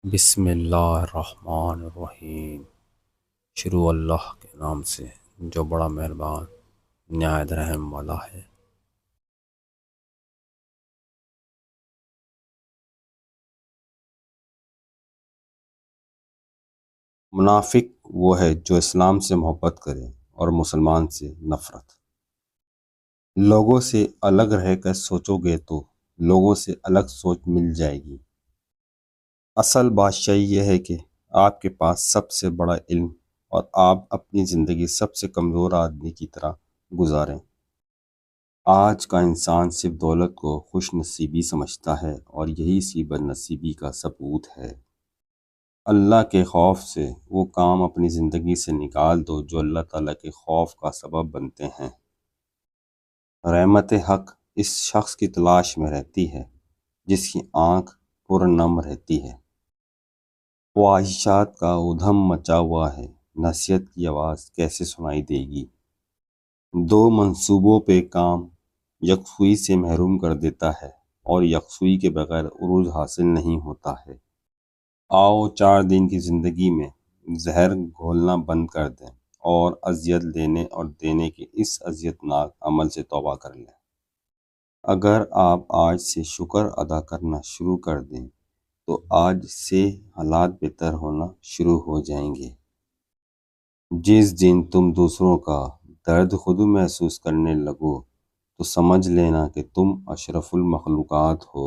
بسم اللہ الرحمن الرحیم۔ شروع اللہ کے نام سے جو بڑا مہربان نہایت رحم والا ہے۔ منافق وہ ہے جو اسلام سے محبت کرے اور مسلمان سے نفرت۔ لوگوں سے الگ رہ کر سوچو گے تو لوگوں سے الگ سوچ مل جائے گی۔ اصل بادشاہی یہ ہے کہ آپ کے پاس سب سے بڑا علم اور آپ اپنی زندگی سب سے کمزور آدمی کی طرح گزاریں۔ آج کا انسان صرف دولت کو خوش نصیبی سمجھتا ہے اور یہی سی بد نصیبی کا ثبوت ہے۔ اللہ کے خوف سے وہ کام اپنی زندگی سے نکال دو جو اللہ تعالیٰ کے خوف کا سبب بنتے ہیں۔ رحمت حق اس شخص کی تلاش میں رہتی ہے جس کی آنکھ پرنم رہتی ہے۔ خواہشات کا ادھم مچا ہوا ہے، نصیحت کی آواز کیسے سنائی دے گی؟ دو منصوبوں پہ کام یکسوئی سے محروم کر دیتا ہے اور یکسوئی کے بغیر عروج حاصل نہیں ہوتا ہے۔ آؤ 4 دن کی زندگی میں زہر گھولنا بند کر دیں اور اذیت لینے اور دینے کے اس اذیت ناک عمل سے توبہ کر لیں۔ اگر آپ آج سے شکر ادا کرنا شروع کر دیں تو آج سے حالات بہتر ہونا شروع ہو جائیں گے۔ جس دن تم دوسروں کا درد خود محسوس کرنے لگو تو سمجھ لینا کہ تم اشرف المخلوقات ہو۔